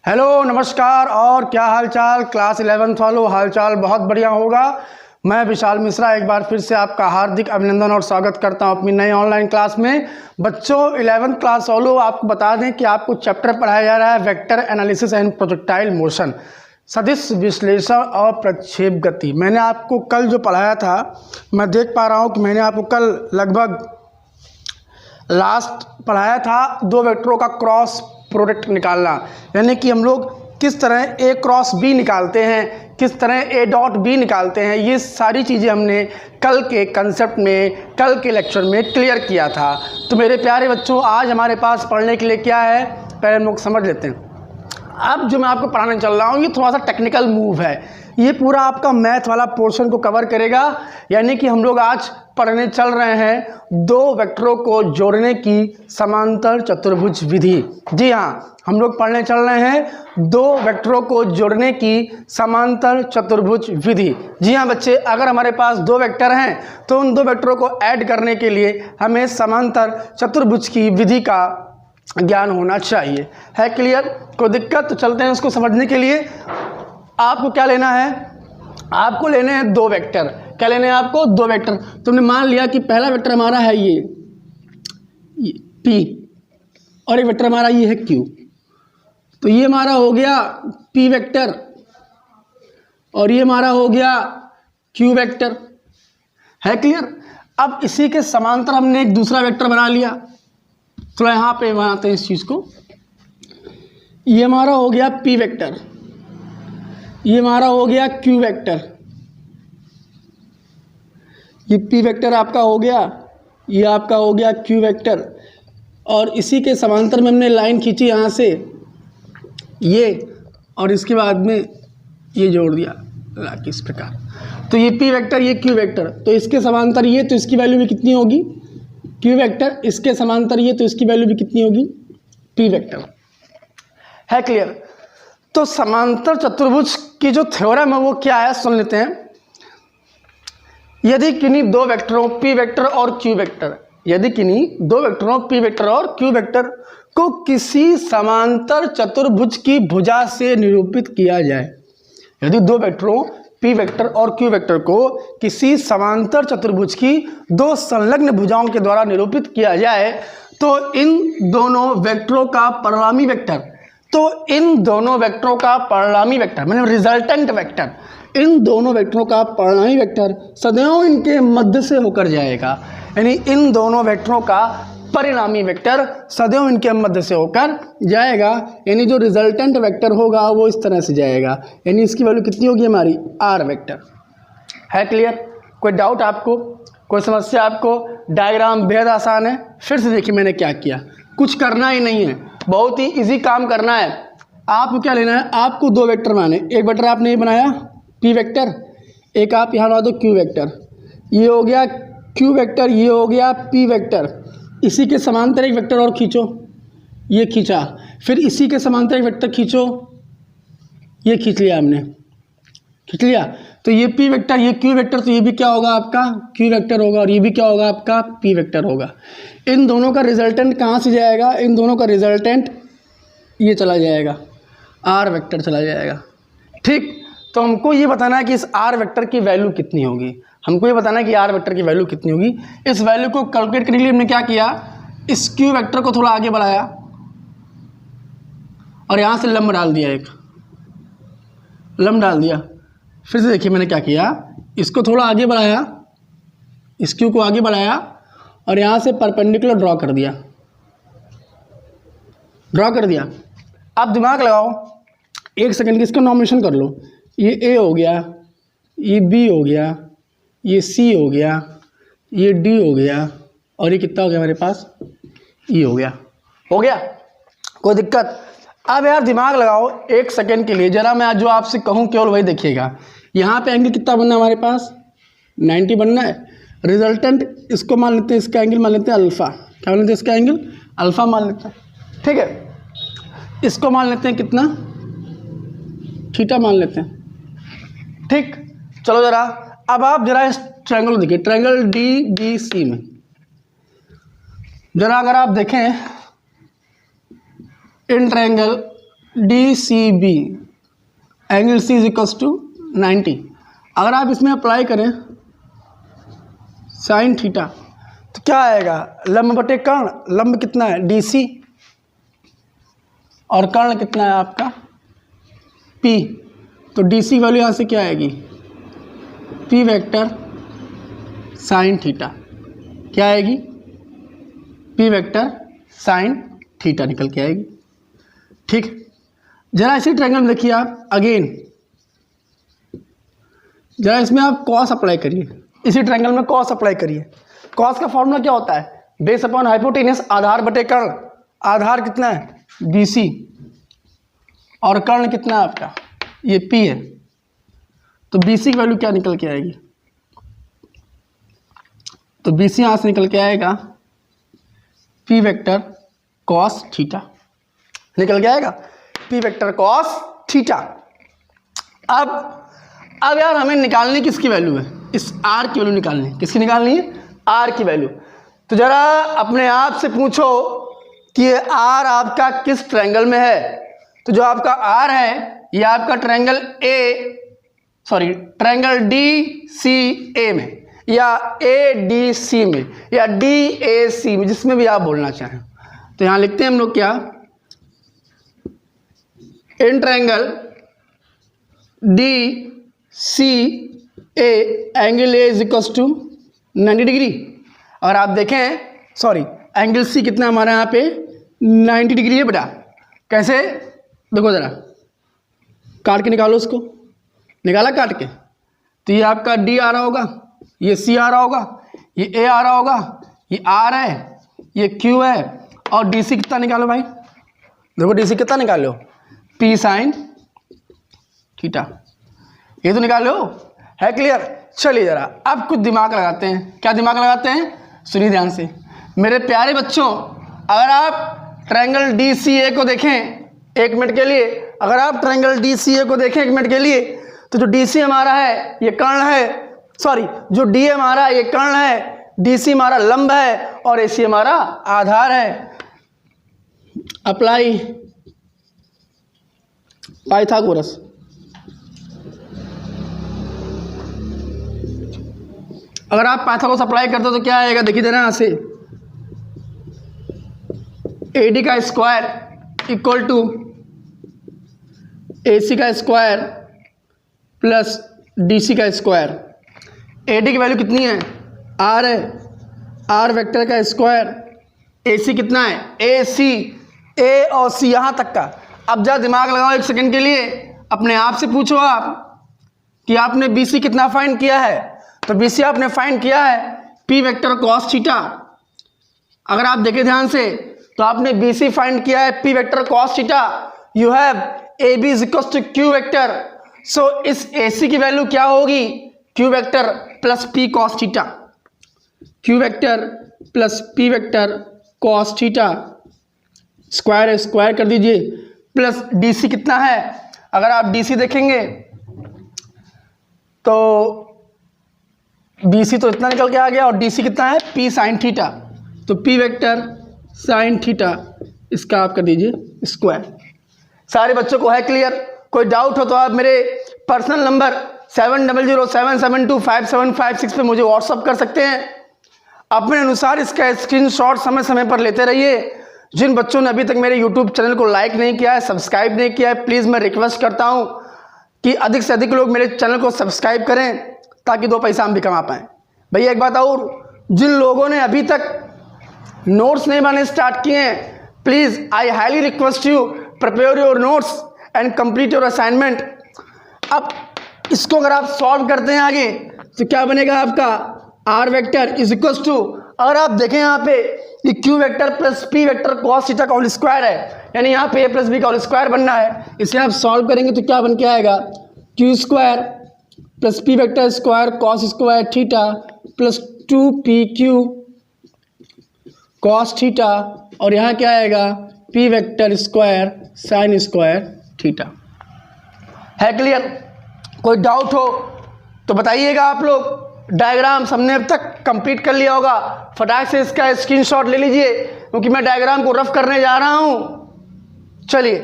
Hello नमस्कार। और क्या हाल चाल क्लास 11th वालों, हाल चाल बहुत बढ़िया होगा। मैं विशाल मिश्रा एक बार फिर से आपका हार्दिक अभिनंदन और स्वागत करता हूं अपनी नई ऑनलाइन क्लास में। बच्चों 11th क्लास वालों, आपको बता दें कि आपको चैप्टर पढ़ाया जा रहा है vector analysis and projectile motion, सदिश विश्लेषण और प्रक्षेप गति। मैंने आपको कल जो पढ़ाया था, मैं देख पा रहा हूँ कि मैंने आपको कल लगभग लास्ट पढ़ाया था दो वेक्टरों का क्रॉस प्रोडक्ट निकालना, यानी कि हम लोग किस तरह ए क्रॉस बी निकालते हैं, किस तरह ए डॉट बी निकालते हैं। ये सारी चीज़ें हमने कल के कंसेप्ट में, कल के लेक्चर में क्लियर किया था। तो मेरे प्यारे बच्चों, आज हमारे पास पढ़ने के लिए क्या है, पहले हम लोग समझ लेते हैं। अब जो मैं आपको पढ़ाने चल रहा हूँ ये थोड़ा सा टेक्निकल मूव है। ये पूरा आपका मैथ वाला पोर्शन को कवर करेगा, यानी कि हम लोग आज पढ़ने चल रहे हैं दो वेक्टरों को जोड़ने की समांतर चतुर्भुज विधि। जी हाँ, हम लोग पढ़ने चल रहे हैं दो वेक्टरों को जोड़ने की समांतर चतुर्भुज विधि। जी हाँ बच्चे, अगर हमारे पास दो वेक्टर हैं तो उन दो वेक्टरों को ऐड करने के लिए हमें समांतर चतुर्भुज की विधि का ज्ञान होना चाहिए। है क्लियर? कोई दिक्कत? तो चलते हैं उसको समझने के लिए। आपको क्या लेना है? आपको लेने हैं दो वेक्टर। क्या लेने हैं आपको? दो वेक्टर। तुमने मान लिया कि पहला वेक्टर हमारा है ये P और एक वेक्टर हमारा ये है Q। तो ये हमारा हो गया P वेक्टर और ये हमारा हो गया Q वेक्टर। है क्लियर? अब इसी के समांतर हमने एक दूसरा वेक्टर बना लिया। तो यहाँ पे बनाते हैं इस चीज़ को। ये हमारा हो गया P वेक्टर, ये हमारा हो गया Q वेक्टर। ये P वेक्टर आपका हो गया, ये आपका हो गया Q वेक्टर। और इसी के समांतर में हमने लाइन खींची यहाँ से ये, और इसके बाद में ये जोड़ दिया इस प्रकार। तो ये P वेक्टर, ये Q वेक्टर, तो इसके समांतर ये, तो इसकी वैल्यू भी कितनी होगी? Q vector. इसके समांतर ये, तो इसकी वैल्यू भी कितनी होगी? P vector. है क्लियर? तो समांतर चतुर्भुज की जो थ्योरम है वो क्या है, सुन लेते हैं। यदि किन्हीं दो वेक्टरों P वेक्टर और Q वेक्टर, यदि किन्हीं दो वेक्टरों P वेक्टर और Q वेक्टर को किसी समांतर चतुर्भुज की भुजा से निरूपित किया जाए, यदि दो वेक्टरों P वेक्टर और Q वेक्टर को किसी समांतर चतुर्भुज की दो संलग्न भुजाओं के द्वारा निरूपित किया जाए, तो इन दोनों वेक्टरों का परिणामी वेक्टर, तो इन दोनों वेक्टरों का परिणामी वेक्टर मतलब रिजल्टेंट वेक्टर, इन दोनों वेक्टरों का परिणामी वेक्टर सदैव इनके मध्य से होकर जाएगा। यानी इन दोनों वेक्टरों का परिणामी वेक्टर सदैव इनके मध्य से होकर जाएगा। यानी जो रिजल्टेंट वेक्टर होगा वो इस तरह से जाएगा। यानी इसकी वैल्यू कितनी होगी हमारी? R vector. है क्लियर? कोई डाउट आपको? कोई समस्या आपको? डायग्राम बेहद आसान है। फिर से देखिए मैंने क्या किया, कुछ करना ही नहीं है, बहुत ही इजी काम करना है। आपको क्या लेना है? आपको दो वेक्टर बनाने। एक वेक्टर आपने ये बनाया P वेक्टर, एक आप यहाँ बना दो Q वेक्टर। ये हो गया Q वेक्टर, ये हो गया P वेक्टर। इसी के समांतर एक वेक्टर और खींचो, ये खींचा। फिर इसी के समांतर एक वेक्टर खींचो, ये खींच लिया हमने, खींच लिया। तो ये P वेक्टर, ये Q वेक्टर, तो ये भी क्या होगा आपका? Q वेक्टर होगा, और ये भी क्या होगा आपका? P वेक्टर होगा। इन दोनों का रिजल्टेंट कहाँ से जाएगा? इन दोनों का रिजल्टेंट ये चला जाएगा, R वेक्टर चला जाएगा। ठीक, तो हमको ये बताना है कि इस R वेक्टर की वैल्यू कितनी होगी। हमको ये बताना है कि R वेक्टर की वैल्यू कितनी होगी। इस वैल्यू को कैलकुलेट करने के लिए हमने क्या किया, इस Q वेक्टर को थोड़ा आगे बढ़ाया और यहाँ से लंब डाल दिया, एक लंब डाल दिया। फिर से देखिए मैंने क्या किया, इसको थोड़ा आगे बढ़ाया, इस Q को आगे बढ़ाया और यहाँ से परपेंडिकुलर ड्रॉ कर दिया, ड्रॉ कर दिया। आप दिमाग लगाओ एक सेकंड की, इसका नॉमिनेशन कर लो। ये A हो गया, ये B हो गया, ये C हो गया, ये D हो गया, और ये कितना हो गया हमारे पास? E हो गया। हो गया? कोई दिक्कत? अब यार दिमाग लगाओ एक सेकंड के लिए जरा, मैं जो आपसे कहूँ केवल वही देखिएगा। यहाँ पे एंगल कितना बनना है हमारे पास? 90 बनना है। रिजल्टेंट इसको मान लेते हैं, इसका एंगल मान लेते हैं अल्फ़ा। क्या मान लेते हैं? इसका एंगल अल्फ़ा मान लेते हैं। ठीक है, इसको मान लेते हैं कितना? थीटा मान लेते हैं। ठीक, चलो जरा अब आप जरा इस ट्रायंगल देखिए, ट्रायंगल DBC में जरा अगर आप देखें in triangle D C B, angle C is equals to 90। अगर आप इसमें अप्लाई करें साइन थीटा तो क्या आएगा, लंब बटे कर्ण, लंब कितना है डी सी और कर्ण कितना है आपका P, तो डी सी वैल्यू यहाँ से क्या आएगी P वेक्टर साइन थीटा, क्या आएगी P वेक्टर साइन थीटा निकल के आएगी। ठीक, जरा इसी ट्रायंगल में देखिए आप अगेन, जरा इसमें आप कॉस अप्लाई करिए, इसी ट्रायंगल में कॉस अप्लाई करिए। कॉस का फॉर्मूला क्या होता है, बेस अपॉन हाइपोटेनस, आधार बटे कर्ण, आधार कितना है BC और कर्ण कितना है आपका ये P है, तो BC की वैल्यू क्या निकल के आएगी, तो BC यहाँ से निकल के आएगा P वेक्टर कॉस थीटा, निकल के आएगा P वेक्टर कॉस थीटा। अब यार हमें निकालनी किसकी वैल्यू है, इस R की वैल्यू निकालनी है, किसकी निकालनी है R की वैल्यू। तो जरा अपने आप से पूछो कि ये R आपका किस ट्रायंगल में है, तो जो आपका R है ये आपका ट्रायंगल ट्रायंगल DCA में या ADC में या DAC में, जिसमें भी आप बोलना चाहें। तो यहाँ लिखते हैं हम लोग क्या, in triangle DCA angle A is equals to 90 degree, और आप देखें एंगल C कितना हमारा यहाँ पे 90 डिग्री है बेटा। कैसे, देखो ज़रा काट के निकालो उसको, निकाला काट के, तो ये आपका D आ रहा होगा, ये C आ रहा होगा, ये A आ रहा होगा, ये R है, ये Q है, और DC कितना निकालो भाई, देखो DC कितना निकालो P साइन थीटा, ये तो निकालो, है क्लियर। चलिए जरा अब कुछ दिमाग लगाते हैं, क्या दिमाग लगाते हैं, सुनिए ध्यान से मेरे प्यारे बच्चों। अगर आप ट्रायंगल DCA को देखें एक मिनट के लिए, अगर आप ट्रायंगल DCA को देखें एक मिनट के लिए, तो जो DC हमारा है ये कर्ण है, जो D हमारा ये कर्ण है, DC हमारा लंब है और AC हमारा आधार है। अप्लाई पाइथागोरस, अगर आप पाइथागोरस अप्लाई करते हो तो क्या आएगा, देखिए जरा यहाँ से AD का स्क्वायर इक्वल टू AC का स्क्वायर प्लस DC का स्क्वायर। AD की वैल्यू कितनी है R है, R वेक्टर का स्क्वायर, AC कितना है AC, A और C यहाँ तक का। अब जरा दिमाग लगाओ एक सेकंड के लिए, अपने आप से पूछो आप कि आपने BC कितना फाइंड किया है, तो BC आपने फाइंड किया है P वेक्टर कॉस थीटा। अगर आप देखें ध्यान से तो आपने BC फाइंड किया है P vector cos theta, you have AB is equal to Q vector, so इस AC की वैल्यू क्या होगी Q vector plus P cos theta, Q vector plus P vector cos theta, square square कर दीजिए, plus DC कितना है, अगर आप DC देखेंगे तो BC तो इतना निकल के आ गया और DC कितना है P साइन थीटा, तो P वेक्टर साइन थीटा इसका आप कर दीजिए स्क्वायर। सारे बच्चों को है क्लियर, कोई डाउट हो तो आप मेरे पर्सनल नंबर 7007725756 पे मुझे व्हाट्सअप कर सकते हैं। अपने अनुसार इसका स्क्रीनशॉट समय समय पर लेते रहिए। जिन बच्चों ने अभी तक मेरे यूट्यूब चैनल को लाइक नहीं किया है, सब्सक्राइब नहीं किया है, प्लीज़ मैं रिक्वेस्ट करता हूँ कि अधिक से अधिक लोग मेरे चैनल को सब्सक्राइब करें ताकि 2 पैसा हम भी कमा पाएँ। भैया एक बात और, जिन लोगों ने अभी तक नोट्स नहीं बनाने स्टार्ट किए हैं, please I highly request you prepare your notes and complete your assignment. अब इसको अगर आप सॉल्व करते हैं आगे तो क्या बनेगा आपका R vector is equal to, अगर आप देखें यहाँ पे ये Q vector plus P vector cos theta का होल स्क्वायर है, यानी यहाँ पे A प्लस B का होल स्क्वायर बनना है। इसे आप सॉल्व करेंगे तो क्या बन के आएगा Q square plus P vector square cos square theta plus 2PQ cos theta, और यहाँ क्या आएगा P vector square sine square theta. है क्लियर? कोई डाउट हो तो बताइएगा आप लोग। डायग्राम हमने अब तक कंप्लीट कर लिया होगा, फटाक से इसका स्क्रीनशॉट ले लीजिए क्योंकि मैं डायग्राम को रफ करने जा रहा हूँ। चलिए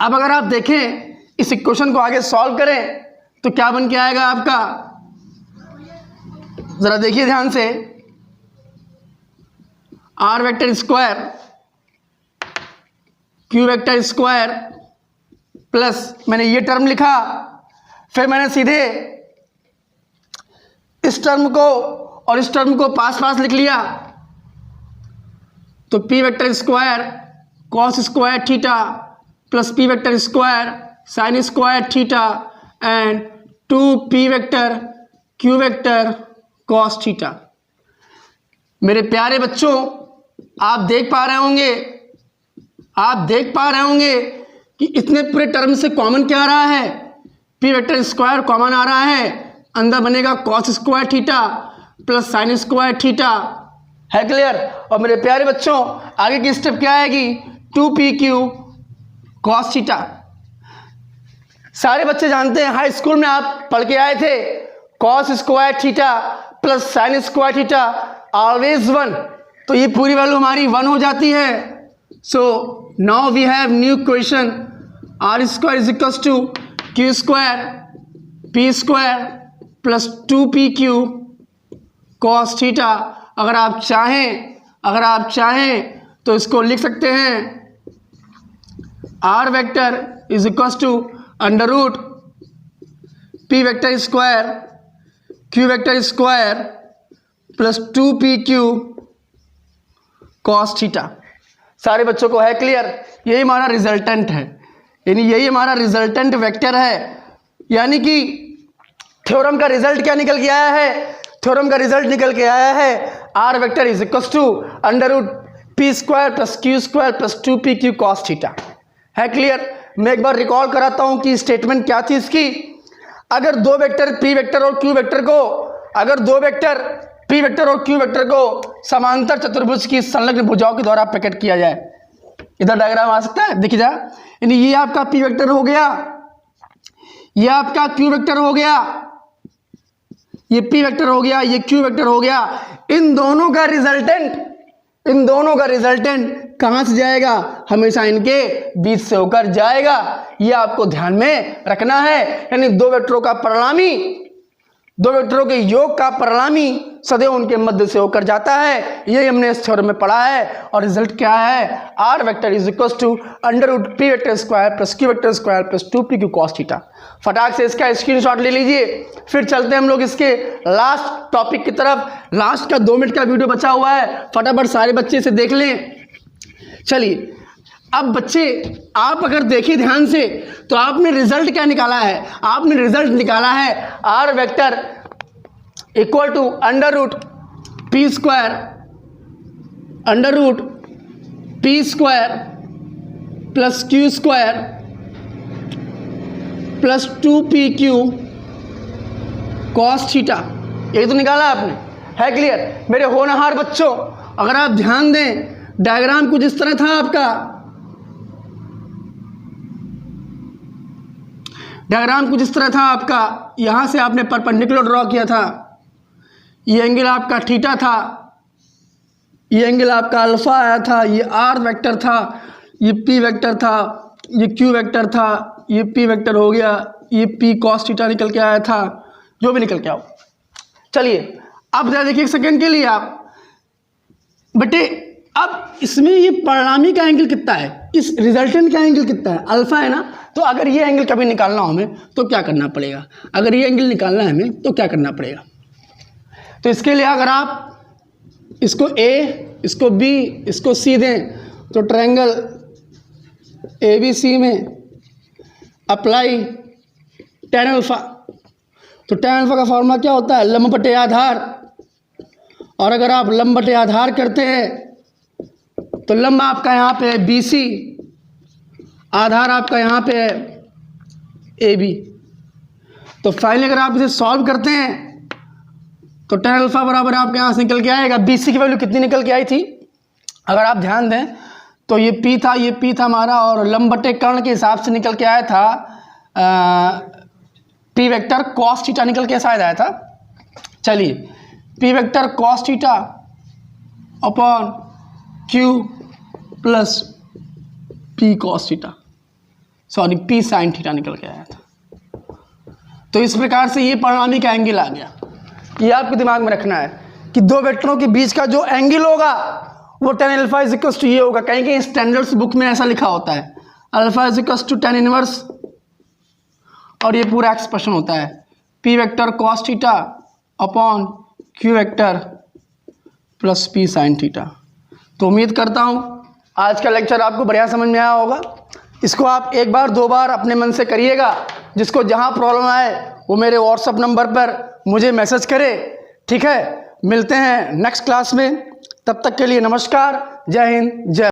अब अगर आप देखें इस इक्वेशन को आगे सॉल्व करें तो क्या बन के आएगा आपका, जरा देखिए ध्यान से, R vector square Q vector square plus मैंने ये टर्म लिखा, फिर मैंने सीधे इस टर्म को और इस टर्म को पास पास लिख लिया, तो P vector square cos square theta plus P vector square sine square theta and 2p vector q vector cos theta. मेरे प्यारे बच्चों, आप देख पा रहे होंगे कि इतने पूरे टर्म से कॉमन क्या आ रहा है, p वेक्टर स्क्वायर कॉमन आ रहा है, अंदर बनेगा cos square theta plus sine square theta, है क्लियर। और मेरे प्यारे बच्चों आगे की स्टेप क्या आएगी, 2pq कॉस थीटा। सारे बच्चे जानते हैं, हाई स्कूल में आप पढ़ के आए थे, cos square theta plus sine square theta always 1, तो ये पूरी वैल्यू हमारी 1 हो जाती है। So now we have new question, R square is equals to Q square P square plus 2pq cos theta. अगर आप चाहें तो इसको लिख सकते हैं, R vector is equals to under root P vector square Q vector square plus 2pq cos theta. सारे बच्चों को है क्लियर, यही हमारा रिजल्टेंट है, यानी यही हमारा रिजल्टेंट वेक्टर है। यानी कि थ्योरम का रिजल्ट क्या निकल के आया है, थ्योरम का रिजल्ट निकल के आया है R vector is equals to under root P square plus Q square plus 2pq cos theta. है क्लियर। मैं एक बार रिकॉल कराता हूं कि स्टेटमेंट क्या थी इसकी। अगर दो वेक्टर पी वेक्टर और क्यू वेक्टर को, अगर दो वेक्टर पी वेक्टर और क्यू वेक्टर को समांतर चतुर्भुज की संलग्न भुजाओं के द्वारा प्रकट किया जाए, इधर डायग्राम आ सकता है, देखिए जा, यानी ये आपका पी वेक्टर हो गया, ये आपका क्यू वेक्टर हो गया, ये पी वेक्टर हो गया, ये क्यू वेक्टर हो गया। इन दोनों का रिजल्टेंट कहां से जाएगा, हमेशा इनके बीच से होकर जाएगा। ये आपको ध्यान में रखना है। यानी दो वेक्टरों के योग का परिणामी सदैव उनके मध्य से होकर जाता है। यही हमने इस थ्योरम में पढ़ा है। और रिजल्ट क्या है, R vector is equal to under root P vector square plus Q vector square plus 2pq cos theta. फटाक से इसका स्क्रीनशॉट ले लीजिए। फिर चलते हैं हम लोग इसके लास्ट टॉपिक की तरफ। लास्ट का 2 मिनट का वीडियो बचा हुआ है, फटाफट सारे बच्चे इसे देख लें। चलिए अब बच्चे आप अगर देखें ध्यान से तो आपने रिजल्ट क्या निकाला है, आपने रिजल्ट निकाला है R vector equal to under root P square plus Q square plus 2pq cos theta. यही तो निकाला आपने, है क्लियर। मेरे होनहार बच्चों अगर आप ध्यान दें, डायग्राम कुछ इस तरह था आपका, डायग्राम कुछ इस तरह था आपका। यहां से आपने परपेंडिकुलर ड्रॉ किया था, ये एंगल आपका थीटा था, ये एंगल आपका अल्फा आया था, ये आर वेक्टर था, ये पी वेक्टर था, ये क्यू वेक्टर था, ये पी वेक्टर हो गया, ये पी कॉस थीटा निकल के आया था, जो भी निकल के आओ। चलिए अब जरा देखिए एक सेकेंड के लिए आप बेटे, अब इसमें ये परिणामी का एंगल कितना है, इस रिजल्टेंट का एंगल कितना है, अल्फा है ना। तो अगर ये एंगल कभी निकालना हो हमें तो क्या करना पड़ेगा, अगर ये एंगल निकालना है हमें तो क्या करना पड़ेगा। तो इसके लिए अगर आप इसको ए, इसको बी, इसको सी दें तो ट्रायंगल ABC में अप्लाई tan अल्फा। तो tan अल्फा का फॉर्मूला क्या होता है, लंब बटे आधार। और अगर आप लंब बटे आधार करते हैं तो लंब आपका यहाँ पे है BC, आधार आपका यहाँ पे है AB। तो फाइनली अगर आप इसे सॉल्व करते हैं तो tan अल्फा बराबर आपके यहाँ से निकल के आएगा, BC की वैल्यू कितनी निकल के आई थी, अगर आप ध्यान दें तो ये P था, ये P था हमारा, और लंब बटे कर्ण के हिसाब से निकल के आया था P वेक्टर कॉस थीटा निकल के शायद आया था। चलिए P vector cos theta upon Q plus P cos theta, sorry P sine theta निकल के आया था। तो इस प्रकार से ये पारिणामिक एंगल आ गया। ये आपके दिमाग में रखना है कि दो वेक्टरों के बीच का जो एंगल होगा वो tan alpha is equal to ये होगा। कहीं कहीं स्टैंडर्ड्स बुक में ऐसा लिखा होता है alpha is equal to tan inverse, और ये पूरा एक्सप्रेशन होता है p vector cos theta upon q vector plus p sine theta. तो उम्मीद करता हूँ आज का लेक्चर आपको बढ़िया समझ में आया होगा। इसको आप एक बार दो बार अपने मन से करिएगा। जिसको जहाँ प्रॉब्लम आए वो मेरे व्हाट्सअप नंबर पर मुझे मैसेज करे, ठीक है। मिलते हैं नेक्स्ट क्लास में, तब तक के लिए नमस्कार, जय हिंद, जय।